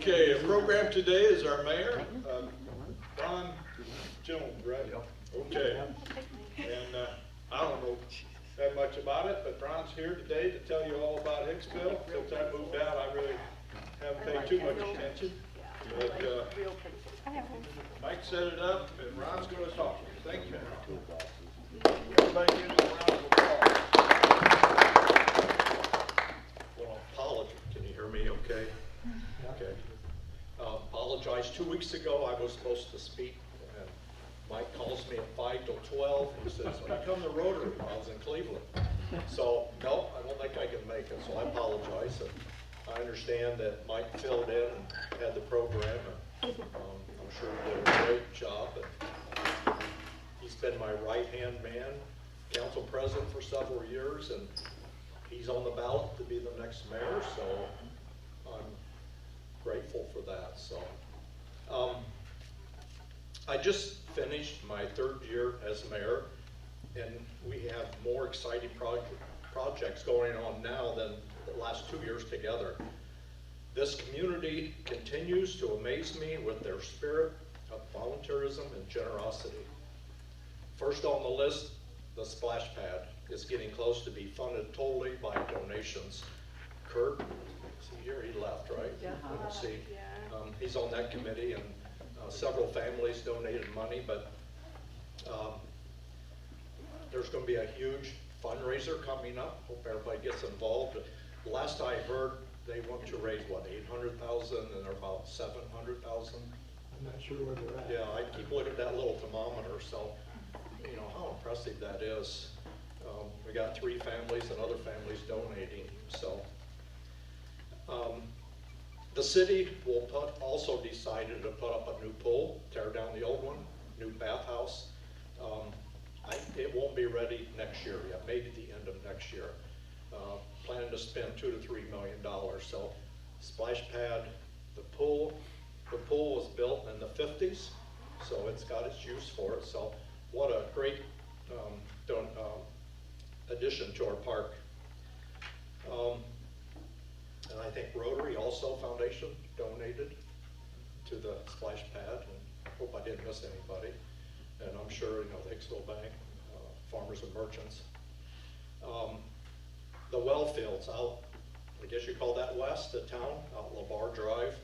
Okay, the program today is our mayor, Ron Jones, right? Okay. And I don't know that much about it, but Ron's here today to tell you all about Hicksville. Since I moved out, I really haven't paid too much attention. But Mike set it up, and Ron's going to talk. Thank you. Everybody give him a round of applause. Well, apologize. Can you hear me okay? Okay. Apologize. 2 weeks ago, I was supposed to speak, and Mike calls me at 5 till 12. He says, "When you come to Rotary?" I was in Cleveland. So, no, I don't think I can make it, so I apologize. And I understand that Mike filled in and had the program, and I'm sure he did a great job. And he's been my right-hand man, council president for several years, and he's on the ballot to be the next mayor, so I'm grateful for that. So, I just finished my 3rd year as mayor, and we have more exciting projects going on now than the last 2 years together. This community continues to amaze me with their spirit of volunteerism and generosity. First on the list, the splash pad is getting close to be funded totally by donations. Kurt, see here, he left, right? Yeah. Let's see. He's on that committee, and several families donated money, but there's going to be a huge fundraiser coming up. Hope everybody gets involved. Last I heard, they want to raise, what, 800,000, and they're about 700,000. I'm not sure where they're at. Yeah, I keep looking at that little thermometer, so you know how impressive that is. We got 3 families and other families donating. So the city will also decided to put up a new pool, tear down the old one, new bathhouse. It won't be ready next year yet, maybe the end of next year. Planning to spend $2 to $3 million. So splash pad, the pool was built in the 50s, so it's got its use for it. So what a great addition to our park. And I think Rotary also Foundation donated to the splash pad, and I hope I didn't miss anybody. And I'm sure, you know, the Hicksville Bank, Farmers and Merchants. The well fields out, I guess you call that west of town, out LeVar Drive.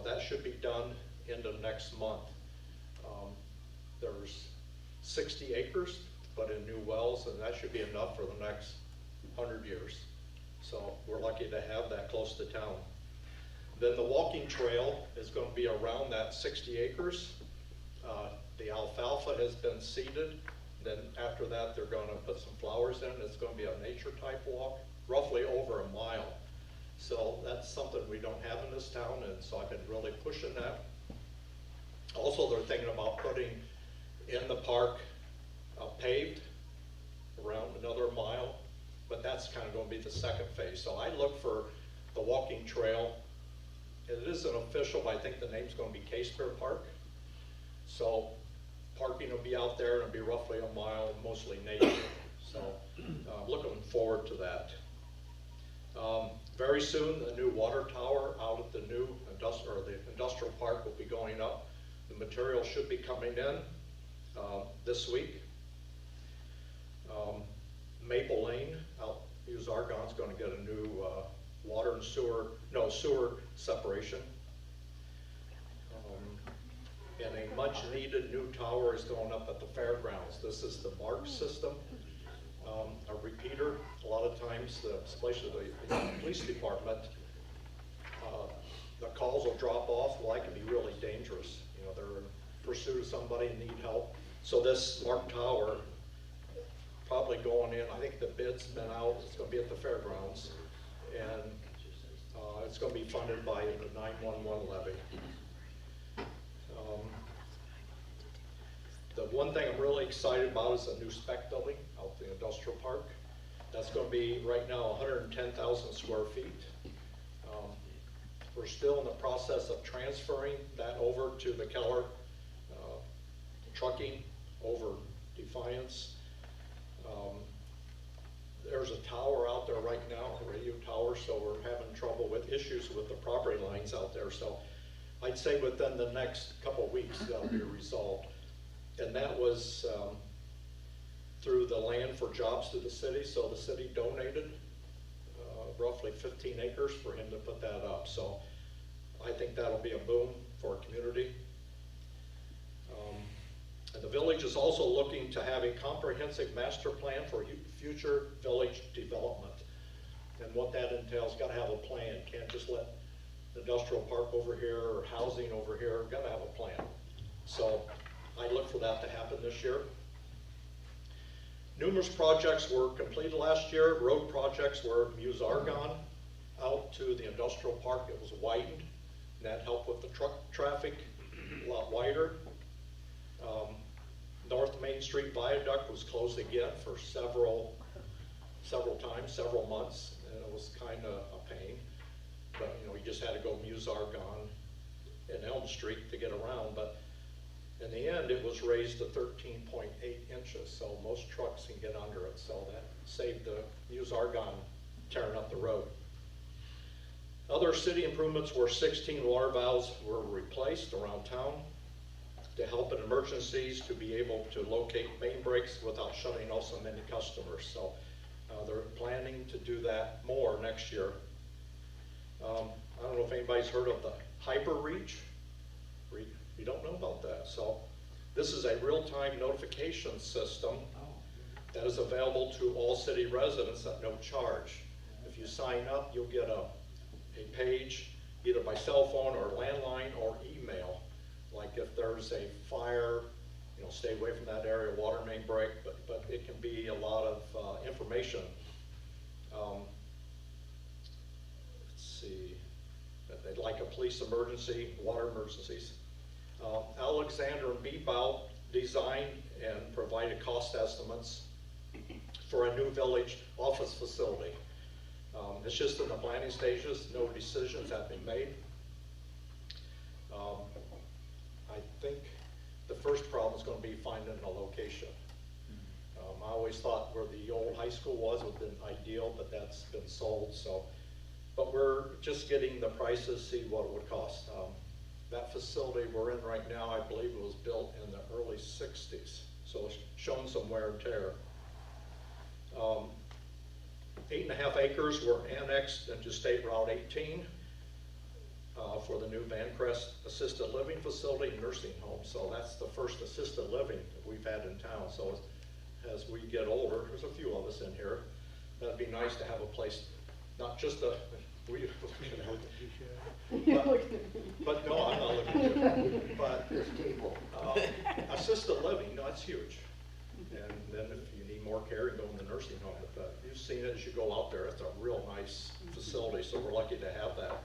That should be done end of next month. There's 60 acres to put in new wells, and that should be enough for the next 100 years. So we're lucky to have that close to town. Then the walking trail is going to be around that 60 acres. The alfalfa has been seeded. Then after that, they're going to put some flowers in. It's going to be a nature type walk, roughly over a mile. So that's something we don't have in this town, and so I've been really pushing that. Also, they're thinking about putting in the park paved around another mile, but that's kind of going to be the second phase. So I look for the walking trail. It isn't official, but I think the name's going to be Casebear Park. So parking will be out there, and it'll be roughly a mile, mostly nature. So looking forward to that. Very soon, the new water tower out at the new industrial park will be going up. The material should be coming in this week. Maple Lane out Hughes Argonne's going to get a new water and sewer separation. And a much needed new tower is going up at the fairgrounds. This is the MARC system, a repeater. A lot of times, especially the police department, the calls will drop off. Well, that can be really dangerous. You know, they're in pursuit of somebody and need help. So this MARC tower, probably going in, I think the bid's been out. It's going to be at the fairgrounds, and it's going to be funded by the 911 levy. The one thing I'm really excited about is a new spec building out the industrial park. That's going to be right now 110,000 square feet. We're still in the process of transferring that over to the Keller trucking over Defiance. There's a tower out there right now, the radio tower, so we're having trouble with issues with the property lines out there. So I'd say within the next couple of weeks, that'll be resolved. And that was through the Land for Jobs to the city, so the city donated roughly 15 acres for him to put that up. So I think that'll be a boom for our community. And the village is also looking to have a comprehensive master plan for future village development. And what that entails, got to have a plan. Can't just let the industrial park over here or housing over here, got to have a plan. So I look for that to happen this year. Numerous projects were completed last year. Road projects were Muse Argonne out to the industrial park. It was widened, and that helped with the truck traffic a lot wider. North Main Street Viaduct was closed again for several times, several months, and it was kind of a pain. But you know, you just had to go Muse Argonne and Elm Street to get around. But in the end, it was raised to 13.8 inches, so most trucks can get under it. So that saved the Muse Argonne tearing up the road. Other city improvements were 16 water valves were replaced around town to help in emergencies, to be able to locate main breaks without shutting off so many customers. So they're planning to do that more next year. I don't know if anybody's heard of the Hyper Reach. You don't know about that. So this is a real-time notification system that is available to all city residents at no charge. If you sign up, you'll get a page either by cell phone or landline or email. Like if there's a fire, you know, stay away from that area, water main break, but it can be a lot of information. Let's see, like a police emergency, water emergencies. Alexander and Beebout designed and provided cost estimates for a new village office facility. It's just in the planning stages, no decisions have been made. I think the first problem is going to be finding a location. I always thought where the old high school was would have been ideal, but that's been sold. So, but we're just getting the prices, see what it would cost. That facility we're in right now, I believe it was built in the early 60s, so it's shown some wear and tear. 8.5 acres were annexed into State Route 18 for the new Vancrest Assisted Living Facility and Nursing Home. So that's the first assisted living that we've had in town. So as we get older, there's a few of us in here, that'd be nice to have a place, not just a, but no, I'm not looking at you. But assisted living, no, that's huge. And then if you need more care, you go in the nursing home. But you've seen it as you go out there. It's a real nice facility, so we're lucky to have that.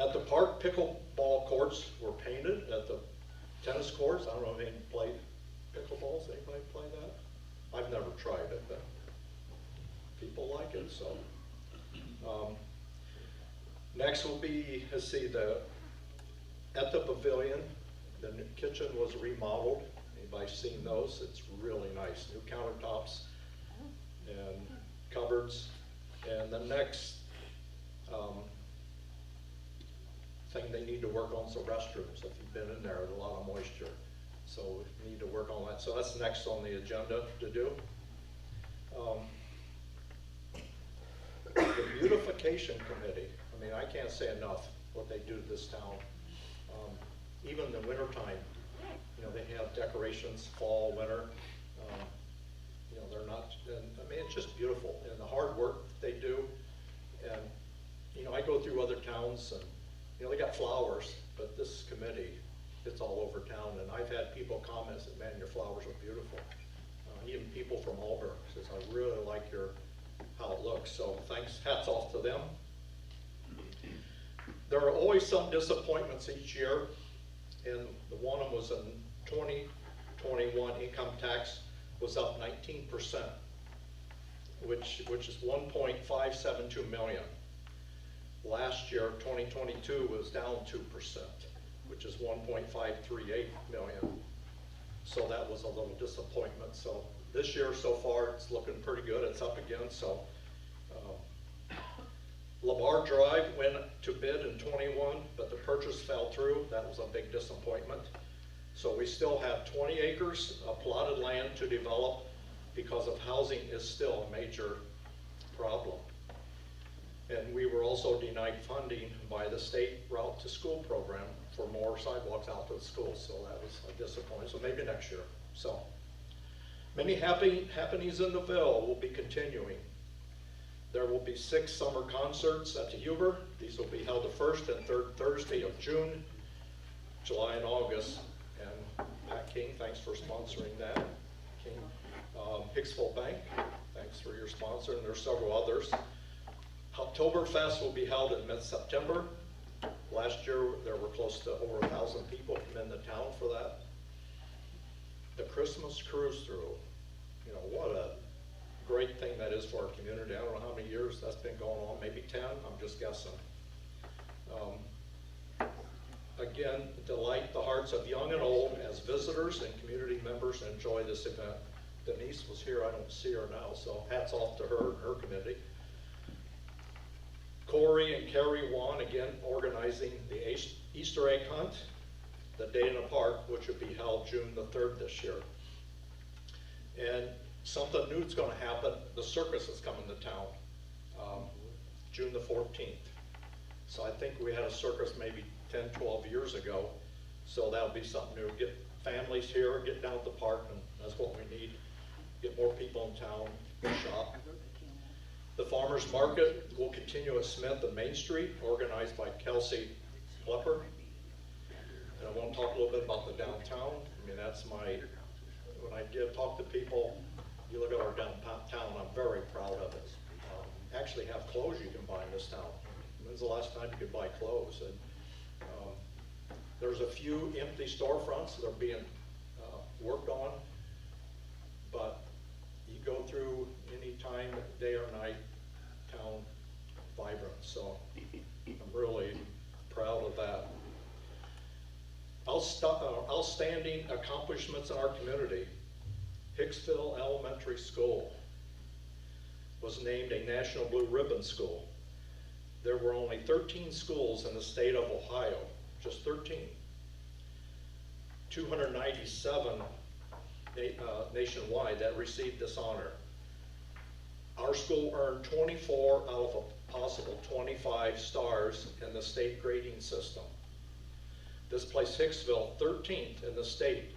At the park, pickleball courts were painted. At the tennis courts, I don't know if anyone played pickleballs. Anybody play that? I've never tried it, but people like it. So next will be, let's see, at the pavilion, the new kitchen was remodeled. Anybody seen those? It's really nice. New countertops and cupboards. And the next thing they need to work on is the restrooms. If you've been in there, there's a lot of moisture. So we need to work on that. So that's next on the agenda to do. The beautification committee, I mean, I can't say enough what they do to this town. Even in the wintertime, you know, they have decorations, fall, winter. You know, they're not, and, I mean, it's just beautiful. And the hard work they do. And, you know, I go through other towns and, you know, they got flowers, but this committee, it's all over town. And I've had people comment that, man, your flowers are beautiful. Even people from Auburn says, I really like how it looks. So thanks, hats off to them. There are always some disappointments each year. And the one of them was in 2021, income tax was up 19%, which is 1.572 million. Last year, 2022, was down 2%, which is 1.538 million. So that was a little disappointment. So this year so far, it's looking pretty good. It's up again. So LeBar Drive went to bid in '21, but the purchase fell through. That was a big disappointment. So we still have 20 acres of plotted land to develop because of housing is still a major problem. And we were also denied funding by the state route to school program for more sidewalks out to the schools, so that was a disappointment. So maybe next year. So many happenings in the Ville will be continuing. There will be 6 summer concerts at the Huber. These will be held the first and third Thursday of June, July, and August. And Pat King, thanks for sponsoring that. King, Hicksville Bank, thanks for your sponsor, and there's several others. Oktoberfest will be held in mid-September. Last year, there were close to over 1,000 people come into town for that. The Christmas cruise through, you know, what a great thing that is for our community. I don't know how many years that's been going on, maybe 10, I'm just guessing. Again, delight the hearts of young and old as visitors and community members enjoy this event. Denise was here, I don't see her now, so hats off to her and her committee. Corey and Carrie Wan, again, organizing the Easter egg hunt, the day in the park, which will be held June the 3rd this year. And something new is gonna happen, the circus is coming to town, June the 14th. So I think we had a circus maybe 10, 12 years ago, so that'll be something new. Get families here, get down to the park, and that's what we need. Get more people in town to shop. The Farmers Market will continue at Smith and Main Street, organized by Kelsey Klepper. And I want to talk a little bit about the downtown. I mean, that's my, when I talk to people, you look at our downtown, I'm very proud of it. Actually have clothes you can buy in this town. When's the last time you could buy clothes? And there's a few empty storefronts that are being worked on, but you go through any time, day or night, town vibrant. So I'm really proud of that. Outstanding accomplishments in our community. Hicksville Elementary School was named a National Blue Ribbon School. There were only 13 schools in the state of Ohio, just 13. 297 nationwide that received this honor. Our school earned 24 out of a possible 25 stars in the state grading system. This placed Hicksville 13th in the state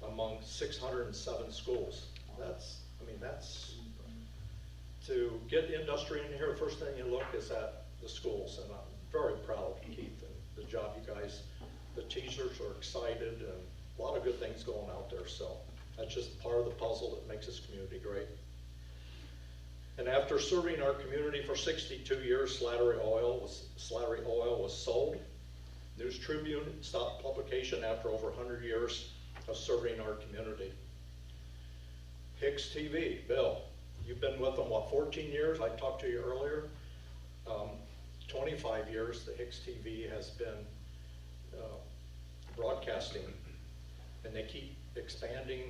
among 607 schools. That's, I mean, that's, to get industry in here, the first thing you look is at the schools, and I'm very proud, Keith, and the job you guys, the teachers are excited, and a lot of good things going out there, so that's just part of the puzzle that makes this community great. And after serving our community for 62 years, Slattery Oil was sold. News Tribune stopped publication after over 100 years of serving our community. HIX-TV, Bill, you've been with them, what, 14 years? I talked to you earlier. 25 years the HIX-TV has been broadcasting, and they keep expanding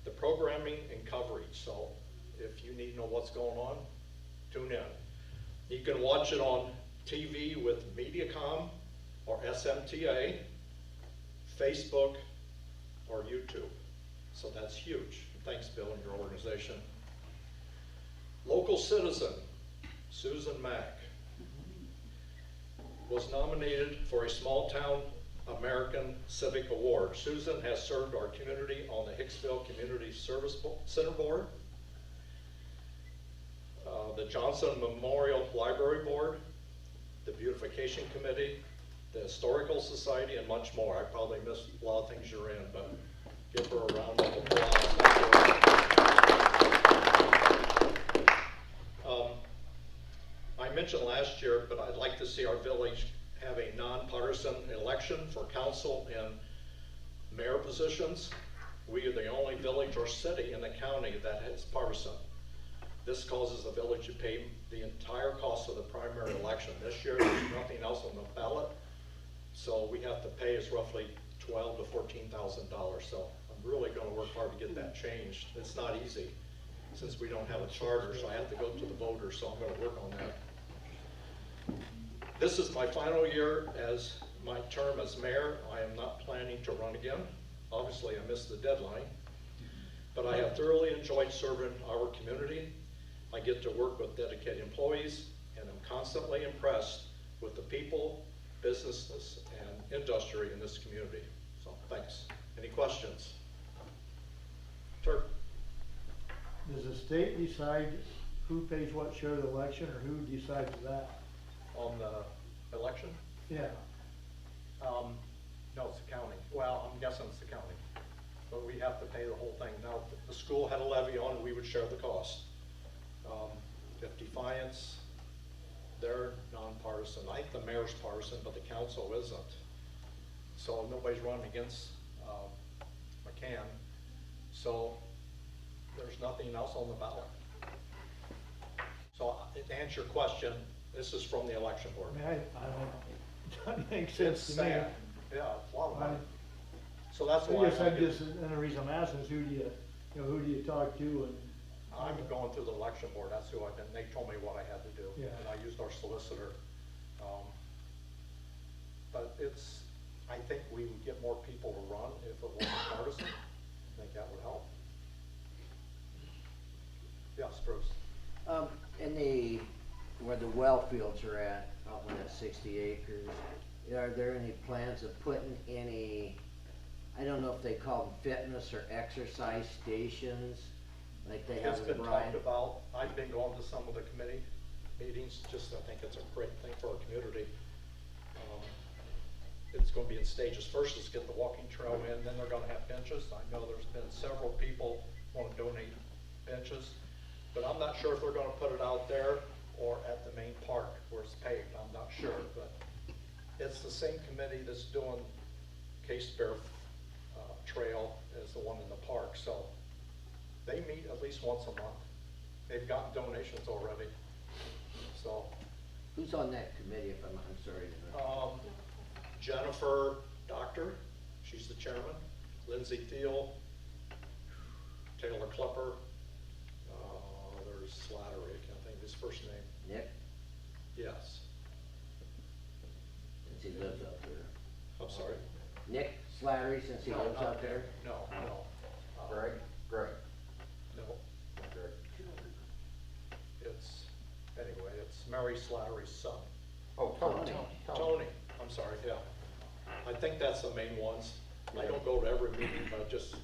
the programming and coverage. So if you need to know what's going on, tune in. You can watch it on TV with Mediacom or SMTA, Facebook, or YouTube. So that's huge. Thanks, Bill, and your organization. Local citizen, Susan Mack, was nominated for a Small Town American Civic Award. Susan has served our community on the Hicksville Community Service Center Board, the Johnson Memorial Library Board, the Beautification Committee, the Historical Society, and much more. I probably missed a lot of things you're in, but give her a round of applause. I mentioned last year, but I'd like to see our village have a nonpartisan election for council and mayor positions. We are the only village or city in the county that is partisan. This causes the village to pay the entire cost of the primary election. This year, there's nothing else on the ballot, so we have to pay us roughly $12,000 to $14,000. So I'm really going to work hard to get that changed. It's not easy since we don't have a charter, so I have to go to the voters, so I'm going to work on that. This is my final year as my term as mayor. I am not planning to run again. Obviously, I missed the deadline, but I have thoroughly enjoyed serving our community. I get to work with dedicated employees, and I'm constantly impressed with the people, businesses, and industry in this community. So, thanks. Any questions? Sir? Does the state decide who pays what share of the election, or who decides that? On the election? Yeah. No, it's the county. Well, I'm guessing it's the county. But we have to pay the whole thing. Now, if the school had a levy on it, we would share the cost. If Defiance, they're nonpartisan. I think the mayor's partisan, but the council isn't. So nobody's running against McCann. So there's nothing else on the ballot. So to answer your question, this is from the election board. I mean, I don't know. Doesn't make sense It's to me. sad. Yeah, it's a lot of money. I So that's why guess I'm just, and the reason I'm asking is who do you talk to, and I'm going through the election board. That's who I've been. They told me what I had to do. Yeah. And I used our solicitor. But I think we would get more people to run if it wasn't partisan. I think that would help. Yes, Bruce. Where the well fields are at, out in that 60 acres, are there any plans of putting any, I don't know if they call them fitness or exercise stations, like they have It's in been Bryan? talked about. I've been going to some of the committee meetings. I think it's a great thing for our community. It's going to be in stages. First is get the walking trail in, then they're going to have benches. I know there's been several people want to donate benches, but I'm not sure if they're going to put it out there or at the main park where it's paved. I'm not sure, but it's the same committee that's doing Case Bear Trail as the one in the park. So they meet at least once a month. They've gotten donations already. So Who's on that committee, if I'm sorry to interrupt? Jennifer Doctor, she's the chairman. Lindsay Thiel, Taylor Klepper, there's Slattery, I can't think of his first name. Nick, Yes. since he lives out there. I'm sorry? Nick Slattery, since he No, lives not out there? No, no. Greg? No, Greg. anyway, it's Mary Slattery's son. Oh, Tony. Tony, I'm sorry, yeah. I think that's the main ones. I don't go to every meeting, but just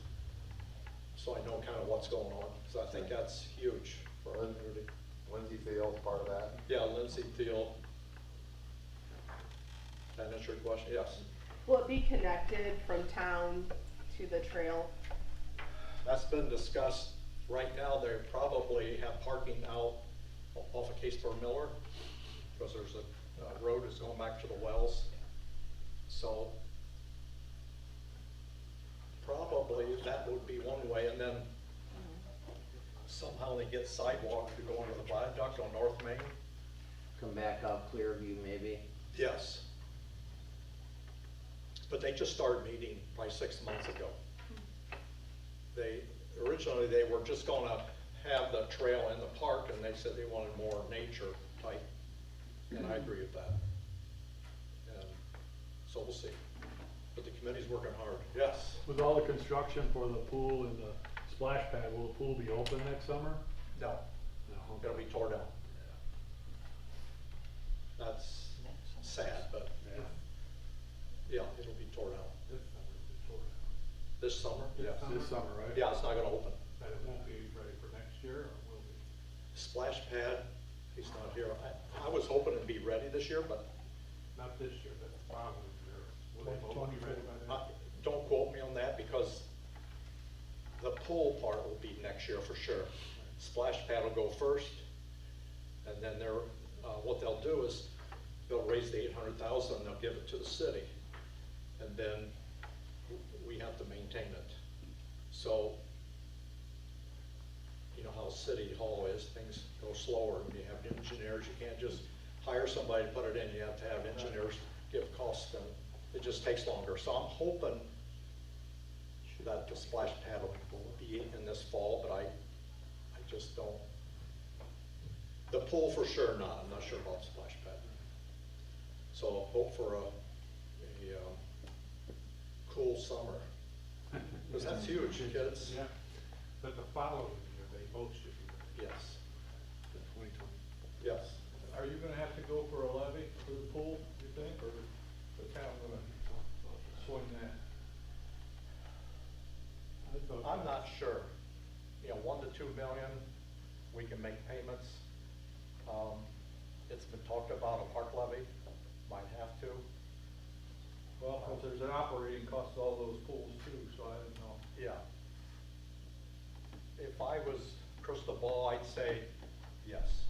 so I know kind of what's going on, because I think that's huge for our community. Lindsay Thiel's part of that. Yeah, Lindsay Thiel. That answer your question? Yes. Will it be connected from town to the trail? That's been discussed. Right now, they probably have parking out off of Caseburg Miller, because there's a road that's going back to the wells. So probably that would be one way, and then somehow they get sidewalk to go under the viaduct on North Main. Come back out Clearview maybe? Yes. But they just started meeting probably 6 months ago. Originally they were just gonna have the trail in the park, and they said they wanted more nature type, and I agree with that. And so we'll see. But the committee's working hard. Yes? With all the construction for the pool and the splash pad, will the pool be open next summer? No, No. it'll be tore down. That's sad, but yeah, it'll be tore down. This summer? Yeah. This summer, right? Yeah, it's not gonna open. But it won't be ready for next year, or will be? Splash pad, he's not here. I was hoping it'd be ready this year, but Not this year, but probably year. Will they both be ready by then? don't quote me on that, because the pool part will be next year for sure. Splash pad will go first, and then what they'll do is they'll raise the 800,000 and they'll give it to the city, and then we have to maintain it. So, you know how City Hall is, things go slower when you have engineers. You can't just hire somebody to put it in. You have to have engineers give costs, and it just takes longer. So I'm hoping that the splash pad will be in this fall, but I just don't. The pool for sure not. I'm not sure about the splash pad. So hope for a cool summer. Because that's huge, kids. Yeah, but the following year, they both should be ready. Yes, The 2020. yes. Are you gonna have to go for a levy for the pool, you think, or the town gonna swing that? I thought- I'm not sure. You know, 1 to 2 million, we can make payments. It's been talked about a park levy, might have to. Well, cause there's an operating cost to all those pools too, so I don't know. Yeah. If I was crystal ball, I'd say yes,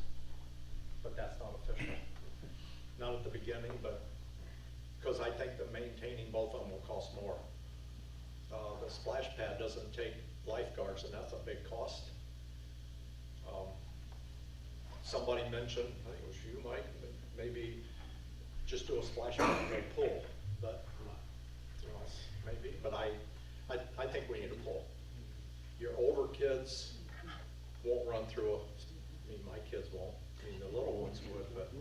but that's not official. Not at the beginning, but, because I think that maintaining both of them will cost more. The splash pad doesn't take lifeguards, and that's a big cost. Somebody mentioned, I think it was you, Mike, maybe just do a splash pad, no pool, but, you know, maybe, but I think we need a pool. Your older kids won't run through I mean, my kids won't, I mean, the little ones would, but,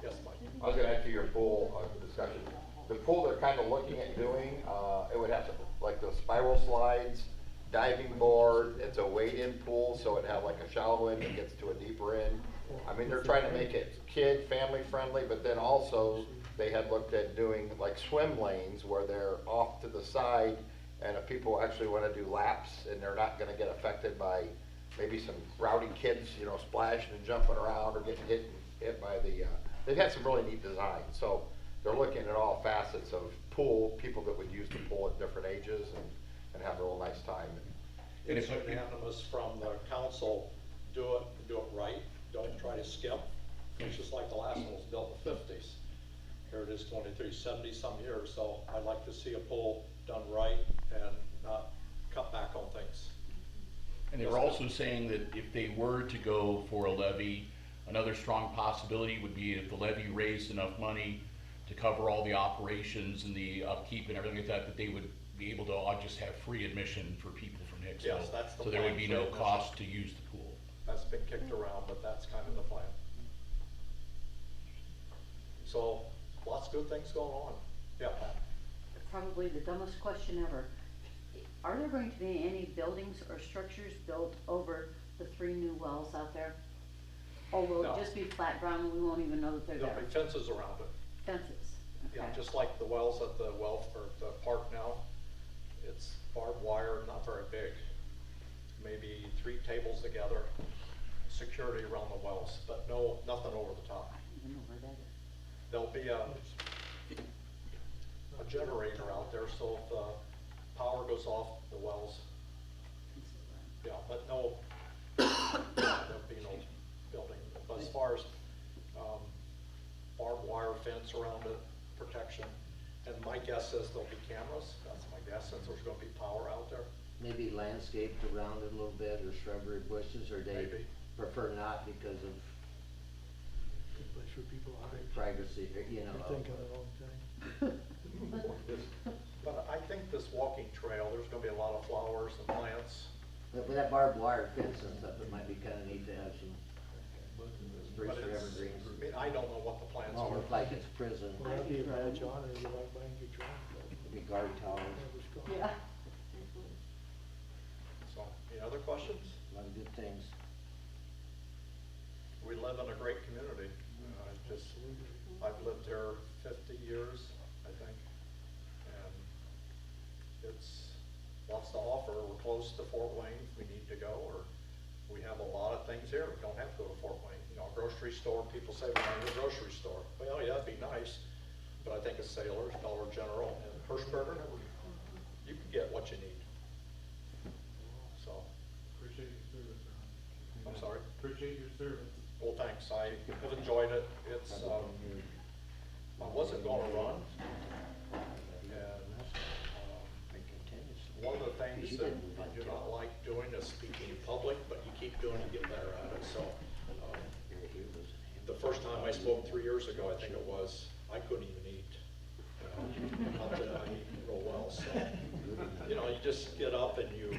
yes, Mike? I was gonna answer your pool discussion. The pool they're kind of looking at doing, it would have to, like the spiral slides, diving board, it's a wade-in pool, so it'd have like a shallow end that gets to a deeper end. I mean, they're trying to make it kid, family friendly, but then also they had looked at doing like swim lanes where they're off to the side, and if people actually wanna do laps and they're not gonna get affected by maybe some rowdy kids, you know, splashing and jumping around or getting hit by the, they've had some really neat designs, so they're looking at all facets of pool, people that would use the pool at different ages and have a real nice time. It's unanimous from the council, do it right, don't try to skip. It's just like the last one was built in the 50s. Here it is 70 some years, so I'd like to see a pool done right and not cut back on things. And they were also saying that if they were to go for a levy, another strong possibility would be if the levy raised enough money to cover all the operations and the upkeep and everything like that, that they would be able to just have free admission for people from Hicksville. Yes, that's the So there would plan, be free no admission. cost to use the pool. That's been kicked around, but that's kind of the plan. So, lots of good things going on. Yeah, Pat? Probably the dumbest question ever. Are there going to be any buildings or structures built over the 3 new wells out there? Or will No. it just be flat ground and we won't even know that they're There'll there? be fences around it. Fences, Yeah, okay. just like the wells at the or the park now. It's barbed wire, not very big. Maybe 3 tables together, security around the wells, but nothing over the top. I don't even know where that is. There'll be a generator out there, so if the power goes off the wells, yeah, but no, there'll be no building. But as far as, barbed wire fence around it, protection, and my guess is there'll be cameras, that's my guess, since there's gonna be power out there. Maybe landscaped around it a little bit, or shrubbery bushes, or they Maybe. prefer not because of Good place for people to hide. privacy, or, you know. I think of the wrong thing. But I think this walking trail, there's gonna be a lot of flowers and plants. But with that barbed wire fence and stuff, it might be kinda neat to have some spruce But or it's, evergreens. I mean, I don't know what the plans Won't are. look like it's prison, Well, that'd be a badge on it, you like bang your drum, but it'd be guard towers, never score. Yeah. So, any other questions? a lot of good things. We live in a great community. I've lived here 50 years, I think, and it's lots to offer. We're close to Fort Wayne if we need to go, or we have a lot of things here. We don't have to go to Fort Wayne. You know, a grocery store, people say we're going to a grocery store. Well, yeah, that'd be nice, but I think a Sailor's, Dollar General, and Hirschberger, you can get what you need. So, Appreciate your service, Ron. I'm sorry. Appreciate your service. Well, thanks. I have enjoyed it. It's, I wasn't gonna run. And, one of the things that I do not like doing is speaking in public, but you keep doing it, you get better at it. So, the first time I spoke 3 years ago, I think it was, I couldn't even eat. Not that I eat real well, so, you know, you just get up and you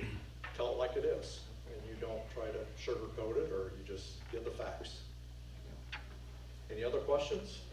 tell it like it is. And you don't try to sugarcoat it, or you just give the facts. Any other questions?